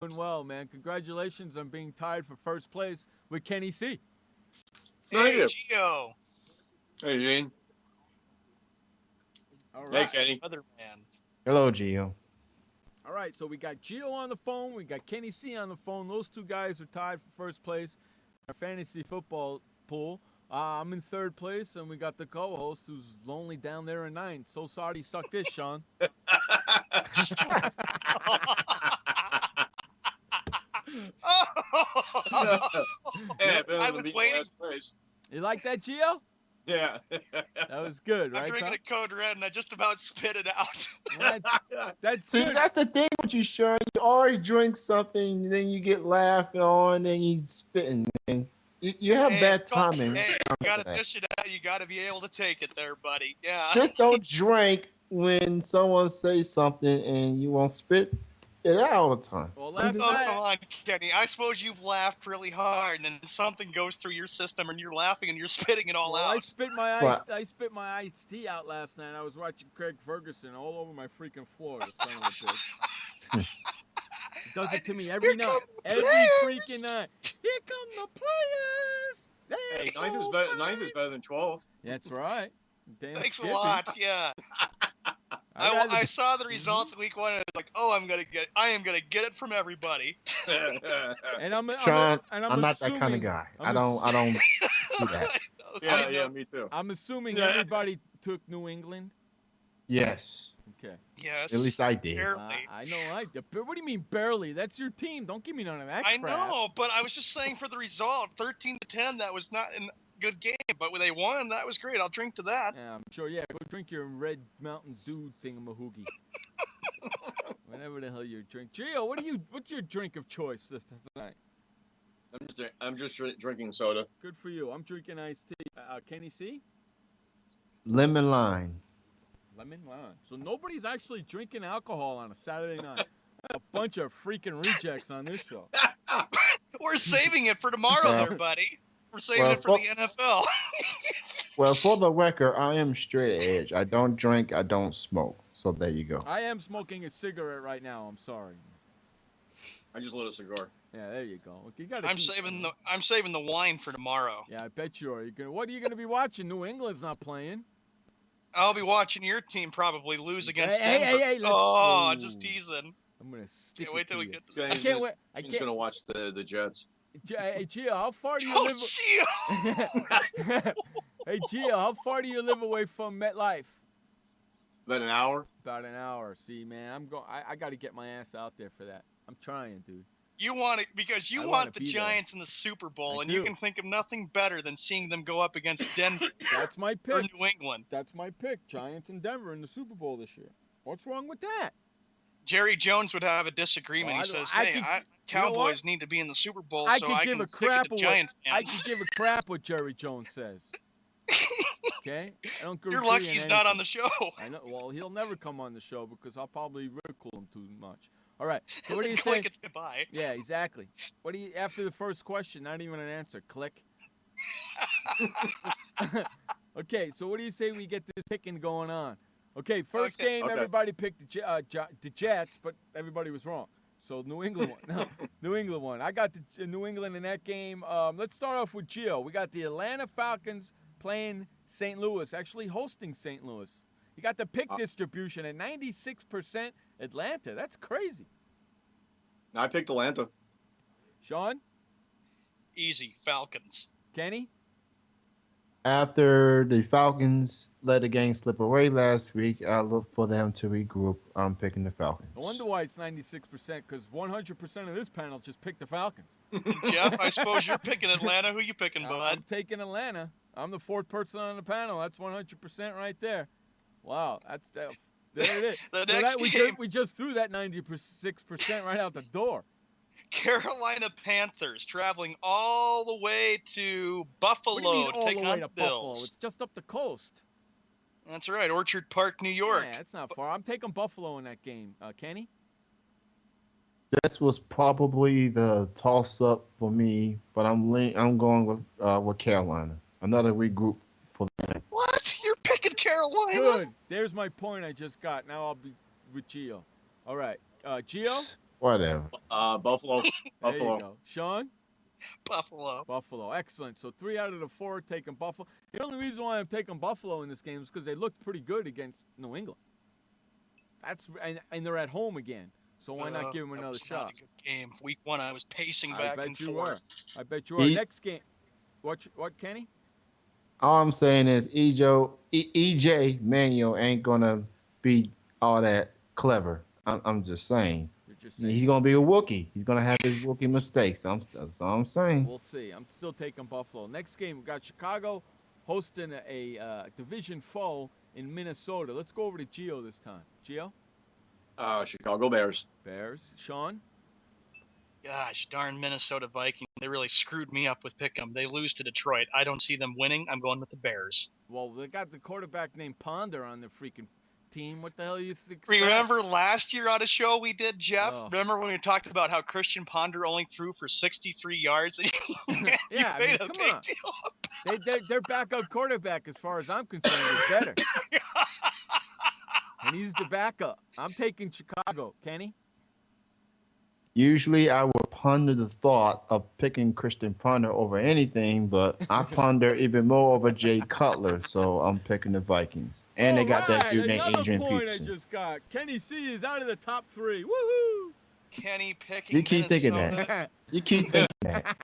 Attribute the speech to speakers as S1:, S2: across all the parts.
S1: Doing well, man. Congratulations on being tied for first place with Kenny C.
S2: Thank
S3: Hey,
S2: you.
S3: Gio.
S2: Hey, Gene.
S1: All
S2: Hey,
S1: right.
S2: Kenny.
S3: Other man.
S4: Hello, Gio.
S1: All right, so we got Gio on the phone. We got Kenny C on the phone. Those two guys are tied for first place in our fantasy football pool. I'm in third place, and we got the co-host who's lonely down there in ninth. So sorry, suck this, Sean.
S2: Yeah, better
S3: I
S2: than
S3: was
S2: being
S3: waiting.
S2: last place.
S1: You like that, Gio?
S2: Yeah.
S1: That was good,
S3: I'm
S1: right?
S3: drinking a Code Red, and I just about spit it out.
S1: That's
S4: See,
S1: good.
S4: that's the thing with you, Sean. You always drink something, then you get laughed on, then you spitting. Man. You have
S3: Hey,
S4: bad timing.
S3: Hey,
S4: when
S3: you
S4: it comes
S3: gotta
S4: to that.
S3: dish it out. You gotta be able to take it there, buddy. Yeah.
S4: Just don't drink when someone says something and you won't spit it out all the time.
S1: Well,
S3: Oh,
S1: last night,
S3: come on, Kenny. I suppose you've laughed really hard, and then something goes through your system, and you're laughing, and you're spitting it all
S1: well,
S3: out.
S1: I spit my
S4: What?
S1: iced tea out last night. I was watching Craig Ferguson all over my freaking floor. The son of a bitch. He does it to me every
S3: Here
S1: night.
S3: come the
S1: Every
S3: players.
S1: freaking night. Here come the players. They're
S2: Hey,
S1: so
S2: ninth is
S1: fine.
S2: better than 12th.
S1: That's right. Damn
S3: Thanks
S1: Skippy.
S3: a lot. Yeah. I saw the results of week 1, and I was like, "Oh, I am gonna get it from everybody."
S1: And I'm
S4: Sean,
S1: and
S4: I'm not that
S1: assuming,
S4: kind of guy.
S1: I'm
S4: I don't do that.
S2: yeah, me too.
S1: I'm assuming everybody took New England.
S4: Yes,
S1: Okay.
S3: Yes.
S4: at least I did.
S3: Barely.
S1: I know. What do you mean barely? That's your team. Don't give me none of that crap.
S3: I know, but I was just saying for the result, 13-10. That was not a good game, but when they won, that was great. I'll drink to that.
S1: Yeah, I'm sure. Yeah, go drink your Red Mountain Dew thingamahoogie. Whatever the hell you drink. Gio, what's your drink of choice this tonight?
S2: I'm just drinking soda.
S1: Good for you. I'm drinking iced tea. Kenny C?
S4: Lemon lime.
S1: Lemon lime. So nobody's actually drinking alcohol on a Saturday night. A bunch of freaking rejects on this show.
S3: We're saving it for tomorrow, there, buddy. We're saving it for the NFL.
S4: Well, for the record, I am straight edge. I don't drink. I don't smoke. So there you go.
S1: I am smoking a cigarette right now. I'm sorry.
S2: I just lit a cigar.
S1: Yeah, there you go. You gotta
S3: I'm saving the wine for tomorrow.
S1: Yeah, I bet you are. What are you gonna be watching? New England's not playing.
S3: I'll be watching your team probably lose against
S1: Hey,
S3: Denver.
S1: hey,
S3: Oh, just teasing.
S1: I'm gonna stick
S3: Can't wait
S1: it
S3: till
S1: to
S3: we
S1: you.
S3: get to that.
S1: I can't wait.
S2: He's gonna watch the Jets.
S1: Hey, Gio, how far do you
S3: Oh,
S1: live?
S3: Gio!
S1: Hey, Gio, how far do you live away from MetLife?
S2: About an hour.
S1: About an hour. See, man, I got to get my ass out there for that. I'm trying, dude.
S3: You want it because you
S1: I wanna
S3: want the
S1: be there.
S3: Giants in the Super Bowl,
S1: I
S3: and you
S1: do.
S3: can think of nothing better than seeing them go up against Denver
S1: That's my
S3: or
S1: pick.
S3: New England.
S1: That's my pick. Giants and Denver in the Super Bowl this year. What's wrong with that?
S3: Jerry Jones would have a disagreement.
S1: Well,
S3: he says,
S1: I
S3: "Hey,
S1: could-
S3: Cowboys need to be in the Super Bowl,
S1: I
S3: so
S1: could
S3: I
S1: give
S3: can
S1: a
S3: stick
S1: crap
S3: it to
S1: what
S3: Giant
S1: I
S3: fans."
S1: could give a crap what Jerry Jones says. Okay, I don't
S3: You're
S1: agree
S3: lucky
S1: on
S3: he's not on
S1: anything.
S3: the show.
S1: I know. Well, he'll never come on the show because I'll probably ridicule him too much. All right. So what do you say?
S3: Click, it's goodbye.
S1: Yeah, exactly. What do you after the first question? Not even an answer. Click. Okay. So what do you say we get this picking going on? Okay. First game,
S2: Okay.
S1: everybody picked the Jets, but everybody was wrong. So New England won. No, New England won. I got the New England in that game. Let's start off with Gio. We got the Atlanta Falcons playing St. Louis, actually hosting St. Louis. You got the pick distribution at 96% Atlanta. That's crazy.
S2: I picked Atlanta.
S1: Sean?
S3: Easy, Falcons.
S1: Kenny?
S4: After the Falcons let the game slip away last week, I look for them to regroup. I'm picking the Falcons.
S1: I wonder why it's 96%, because 100% of this panel just picked the Falcons.
S3: Jeff, I suppose you're picking Atlanta. Who you picking, bud?
S1: I'm taking Atlanta. I'm the fourth person on the panel. That's 100% right there. Wow, there it is.
S3: The
S1: So
S3: next game,
S1: we just threw that 96% right out the door.
S3: Carolina Panthers traveling all the way to Buffalo
S1: What do you mean
S3: to
S1: all
S3: take
S1: the
S3: on
S1: way
S3: the
S1: to Buffalo?
S3: Bills.
S1: It's just up the coast.
S3: That's right, Orchard Park, New York.
S1: Yeah, it's not far. I'm taking Buffalo in that game. Kenny?
S4: This was probably the toss-up for me, but I'm going with Carolina. Another regroup for them.
S3: What? You're picking Carolina?
S1: Good. There's my point I just got. Now I'll be with Gio. All right. Gio?
S4: Whatever.
S2: Buffalo.
S1: There
S2: Buffalo.
S1: you go. Sean?
S3: Buffalo.
S1: Buffalo. Excellent. So 3 out of the 4 taking Buffalo. The only reason why I'm taking Buffalo in this game is because they looked pretty good against New England. And they're at home again. So why not give them
S3: That
S1: another
S3: was
S1: shot?
S3: not a good game. Week 1, I was pacing back and forth.
S1: I bet you are. Next game. What, Kenny?
S4: All I'm saying is EJ Manuel ain't gonna be all that clever. I'm just saying.
S1: You're just saying.
S4: He's gonna be a Wookiee. He's gonna have his Wookiee mistakes. That's all I'm saying.
S1: We'll see. I'm still taking Buffalo. Next game, we got Chicago hosting a division foe in Minnesota. Let's go over to Gio this time. Gio?
S2: Chicago Bears.
S1: Bears. Sean?
S3: Gosh, darn Minnesota Vikings. They really screwed me up with Pick'em. They lose to Detroit. I don't see them winning. I'm going with the Bears.
S1: Well, they got the quarterback named Ponder on the freaking team. What the hell do you think?
S3: Remember last year on a show we did, Jeff?
S1: Oh.
S3: Remember when we talked about how Christian Ponder only threw for 63 yards?
S1: Yeah, I mean, come on. Their backup quarterback, as far as I'm concerned, is better. And he's the backup. I'm taking Chicago. Kenny?
S4: Usually I would ponder the thought of picking Christian Ponder over anything, but I ponder even more over Jay Cutler, so I'm picking the Vikings. And they got that dude named Adrian
S1: point
S4: Peterson.
S1: I just got. Kenny C is out of the top 3. Woohoo!
S3: Kenny picking
S4: You keep thinking that. You keep thinking that.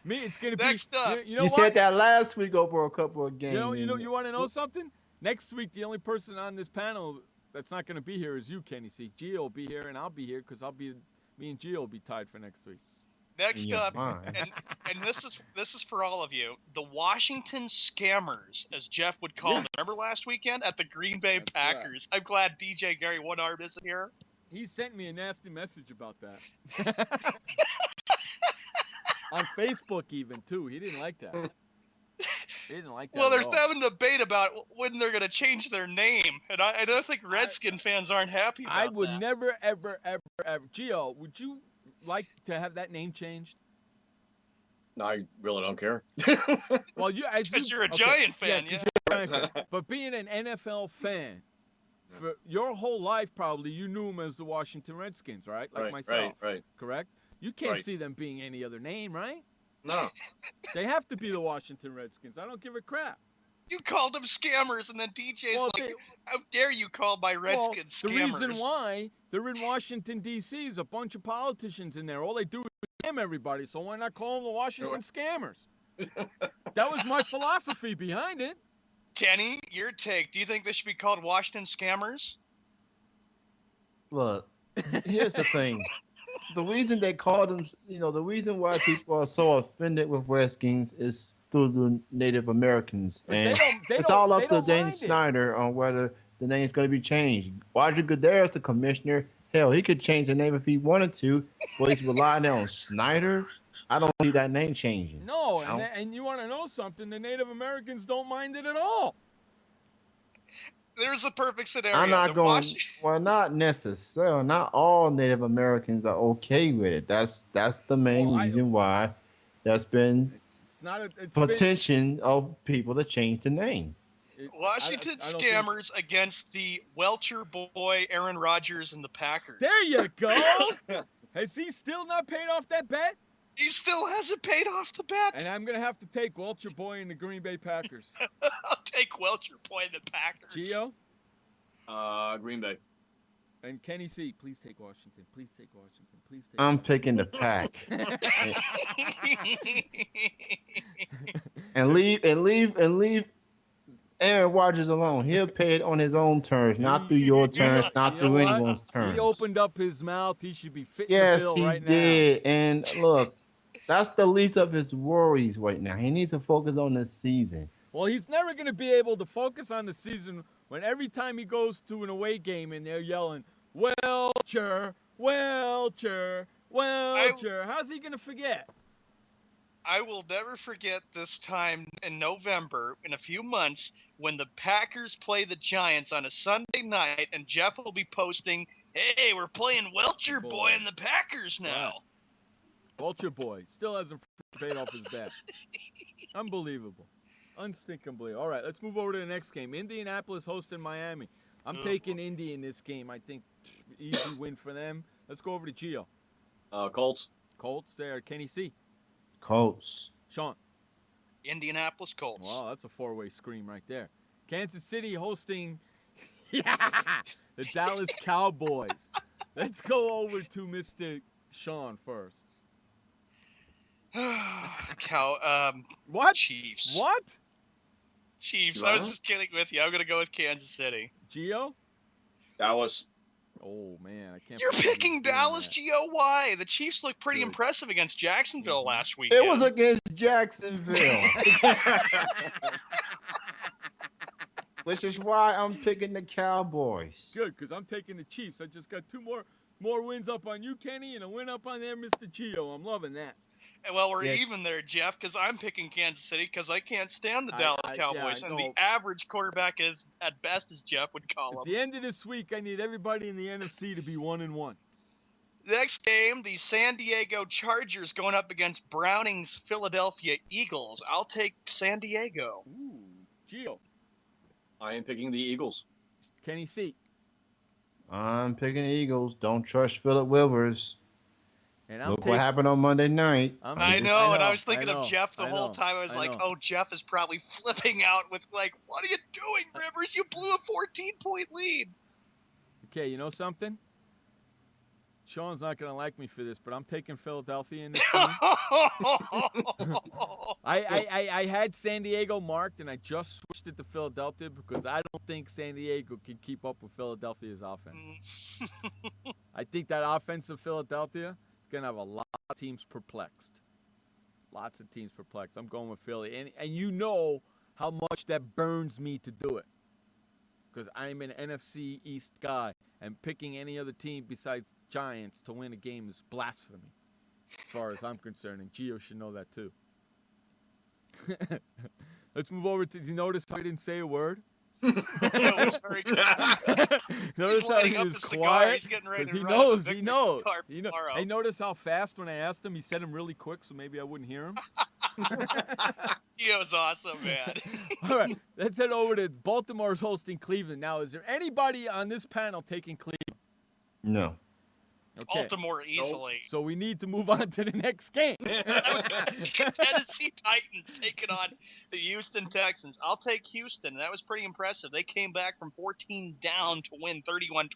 S1: Me, it's gonna be
S3: Next up.
S1: You know
S4: You
S1: what?
S4: said that last week over a couple of games.
S1: You want to know something? Next week, the only person on this panel that's not gonna be here is you, Kenny C. Gio will be here, and I'll be here because me and Gio will be tied for next week.
S3: Next up, and this is for all of you, the Washington Scammers, as Jeff would call them. Remember last weekend at the Green Bay Packers? Right. I'm glad DJ Gary One Arm isn't here.
S1: He sent me a nasty message about that. On Facebook even, too. He didn't like that. He didn't like that.
S3: Well, they're having a debate about when they're going to change their name, and I don't think Redskin fans aren't happy about that.
S1: I would never, ever, ever, ever. Gio, would you like to have that name changed?
S2: No, I really don't care.
S1: Well,
S3: because you're a Giant fan, yeah.
S1: Giant fan. But being an NFL fan, for your whole life probably, you knew them as the Washington Redskins, right? Like myself.
S2: Right.
S1: Correct? You can't see them being any other name, right?
S2: No.
S1: They have to be the Washington Redskins. I don't give a crap.
S3: You called them scammers, and then DJ's how dare you call my Redskins scammers?
S1: The reason why they're in Washington, D.C. is a bunch of politicians in there. All they do is scam everybody, so why not call them the Washington Scammers? That was my philosophy behind it.
S3: Kenny, your take. Do you think they should be called Washington Scammers?
S4: Look, here's the thing. The reason they call them, the reason why people are so offended with Redskins is through the Native Americans.
S1: But
S4: and it's all up to Dan Snyder on whether the name's going to be changed. Roger Goodell's the commissioner. Hell, he could change the name if he wanted to, but he's relying on Snyder. I don't see that name changing.
S1: No, and you want to know something? The Native Americans don't mind it at all.
S3: There's a perfect scenario.
S4: I'm not going. Well, not necessarily. Not all Native Americans are okay with it. That's the main reason why there's been petition of people to change the name.
S3: Washington Scammers against the Welcher boy Aaron Rodgers and the Packers.
S1: There you go. Has he still not paid off that bet?
S3: He still hasn't paid off the bet.
S1: And I'm going to have to take Welcher boy and the Green Bay Packers.
S3: I'll take Welcher boy and the Packers.
S1: Gio?
S2: Green Bay.
S1: And Kenny C, please take Washington. Please take Washington. Please take
S4: I'm taking the Pack. and leave Aaron Rodgers alone. He'll pay it on his own terms, not through your terms, not through anyone's terms.
S1: He opened up his mouth. He should be fitting the bill right now.
S4: Yes, he did. And look, that's the least of his worries right now. He needs to focus on the season.
S1: Well, he's never going to be able to focus on the season when every time he goes to an away game and they're yelling, Welcher, Welcher, Welcher. How's he going to forget?
S3: I will never forget this time in November, in a few months, when the Packers play the Giants on a Sunday night, and Jeff will be posting, hey, we're playing Welcher boy and the Packers now.
S1: Wow. Welcher boy still hasn't paid off his bet. Unbelievable. Unstinkably. All right, let's move over to the next game. Indianapolis hosting Miami. I'm taking Indy in this game. I think easy win for them. Let's go over to Gio.
S2: Colts.
S1: Colts there. Kenny C.
S4: Colts.
S1: Sean.
S3: Indianapolis Colts.
S1: Wow, that's a four-way scream right there. Kansas City hosting the Dallas Cowboys. Let's go over to Mr. Sean first. What?
S3: Chiefs.
S1: What?
S3: Chiefs.
S2: You
S3: I was
S2: are?
S3: just kidding with you. I'm going to go with Kansas City.
S1: Gio?
S2: Dallas.
S1: Oh, man. I can't
S3: You're
S1: believe he's
S3: picking
S1: doing
S3: Dallas,
S1: that.
S3: Gio. Why? The Chiefs looked pretty
S2: Good.
S3: impressive against Jacksonville
S1: Mhm.
S3: last weekend.
S4: It was against Jacksonville, which is why I'm picking the Cowboys.
S1: Good, because I'm taking the Chiefs. I just got two more wins up on you, Kenny, and a win up on there, Mr. Gio. I'm loving that.
S3: Well, we're
S4: Yeah.
S3: even there, Jeff, because I'm picking Kansas City because I can't stand the
S1: I-
S3: Dallas
S1: I-
S3: Cowboys.
S1: yeah, I
S3: and
S1: know.
S3: the average quarterback is, at best, as Jeff would call
S1: At
S3: him.
S1: the end of this week, I need everybody in the NFC to be 1-1.
S3: Next game, the San Diego Chargers going up against Browning's Philadelphia Eagles. I'll take San Diego.
S1: Ooh, Gio.
S2: I am picking the Eagles.
S1: Kenny C.
S4: I'm picking the Eagles. Don't trust Phillip Rivers.
S1: And I'm
S4: Look
S1: taking.
S4: what happened on Monday night.
S3: I
S1: just-
S3: know, and I
S1: know,
S3: was thinking
S1: I know,
S3: of Jeff the
S1: I
S3: whole
S1: know,
S3: time. I was like,
S1: know.
S3: oh, Jeff is probably flipping out with, like, what are you doing, Rivers? You blew a 14-point lead.
S1: Okay, you know something? Sean's not going to like me for this, but I'm taking Philadelphia in this game. I had San Diego marked, and I just switched it to Philadelphia because I don't think San Diego can keep up with Philadelphia's offense. I think that offense of Philadelphia is going to have a lot of teams perplexed. Lots of teams perplexed. I'm going with Philly. And you know how much that burns me to do it because I'm an NFC East guy, and picking any other team besides Giants to win a game is blasphemy as far as I'm concerned, and Gio should know that too. Let's move over to, you notice how I didn't say a word?
S3: It was very good.
S1: Notice
S3: He's
S1: how
S3: lighting
S1: he
S3: up
S1: was
S3: the cigar.
S1: quiet?
S3: He's getting ready to
S1: Because he
S3: run in the
S1: knows, he
S3: victory
S1: knows.
S3: car
S1: You know,
S3: tomorrow.
S1: I noticed how fast when I asked him, he said him really quick, so maybe I wouldn't hear him.
S3: Gio's awesome, man.
S1: All right, let's head over to Baltimore's hosting Cleveland. Now, is there anybody on this panel taking Cleveland?
S4: No.
S1: Okay.
S3: Baltimore easily.
S1: So we need to move on to the next game.
S3: I was Tennessee Titans taking on the Houston Texans. I'll take Houston. That was pretty impressive. They came back from 14 down to win 31-28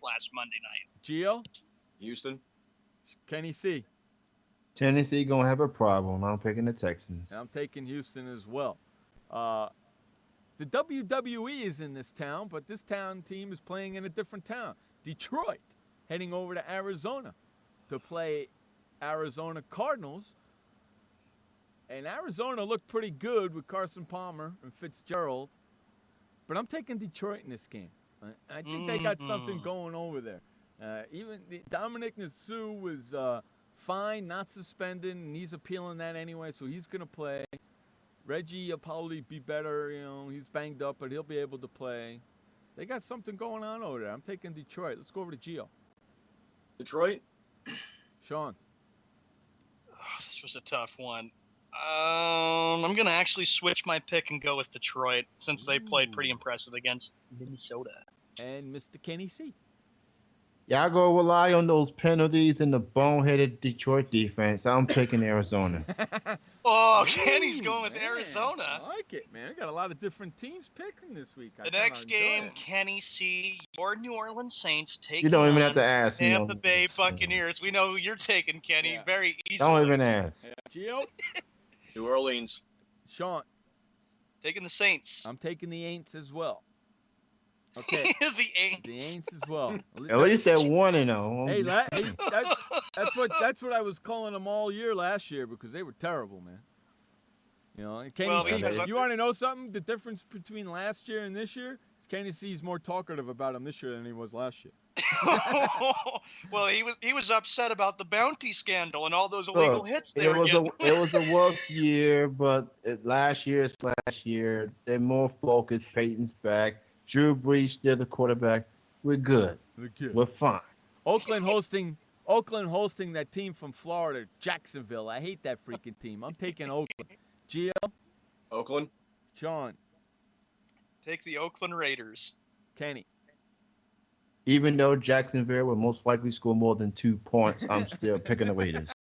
S3: last Monday night.
S1: Gio,
S2: Houston.
S1: Kenny C.
S4: Tennessee gonna have a problem. I'm picking the Texans.
S1: And I'm taking Houston as well. The WWE is in this town, but this town team is playing in a different town. Detroit, heading over to Arizona to play Arizona Cardinals. And Arizona looked pretty good with Carson Palmer and Fitzgerald. But I'm taking Detroit in this game. I think they got something going over there. Even Dominic Nassau was fine, not suspended, and he's appealing that anyway, so he's going to play. Reggie will probably be better. You know, he's banged up, but he'll be able to play. They got something going on over there. I'm taking Detroit. Let's go over to Gio.
S2: Detroit.
S1: Sean.
S3: Oh, this was a tough one. I'm going to actually switch my pick and go with Detroit since they played pretty impressive against Minnesota.
S1: And Mr. Kenny C.
S4: Y'all go rely on those penalties and the boneheaded Detroit defense. I'm picking Arizona.
S3: Oh, Kenny's
S1: Ooh,
S3: going with
S1: man,
S3: Arizona.
S1: I like it, man. We got a lot of different teams picking this week. I
S3: The
S1: kinda
S3: next
S1: enjoy
S3: game,
S1: it.
S3: Kenny C. Your New Orleans Saints taking
S4: You don't even
S3: on
S4: have to ask me.
S3: Tampa
S4: on
S3: Bay
S4: this.
S3: Buccaneers. We know who you're taking, Kenny,
S1: Yeah.
S3: very easily.
S4: Don't even ask.
S1: Gio.
S2: New Orleans.
S1: Sean.
S3: Taking the Saints.
S1: I'm taking the Aints as well. Okay.
S3: the Aints.
S1: The Aints as well.
S4: At least they're 1-0.
S1: Hey, that's what I was calling them all year last year because they were terrible, man. You know, Kenny
S3: Well,
S1: C,
S4: because
S1: you want to know something? The difference between last year and this year? Kenny C's more talkative about him this year than he was last year.
S3: Well, he was upset about the bounty scandal and all those illegal
S4: Look,
S3: hits they were getting.
S4: it was a worse year, but last year, they're more focused. Peyton's back. Drew Brees, they're the quarterback. We're good. We're fine.
S1: Oakland hosting that team from Florida, Jacksonville. I hate that freaking team. I'm taking Oakland. Gio,
S2: Oakland.
S1: Sean,
S3: Take the Oakland Raiders.
S1: Kenny.
S4: Even though Jacksonville will most likely score more than 2 points, I'm still picking the Raiders.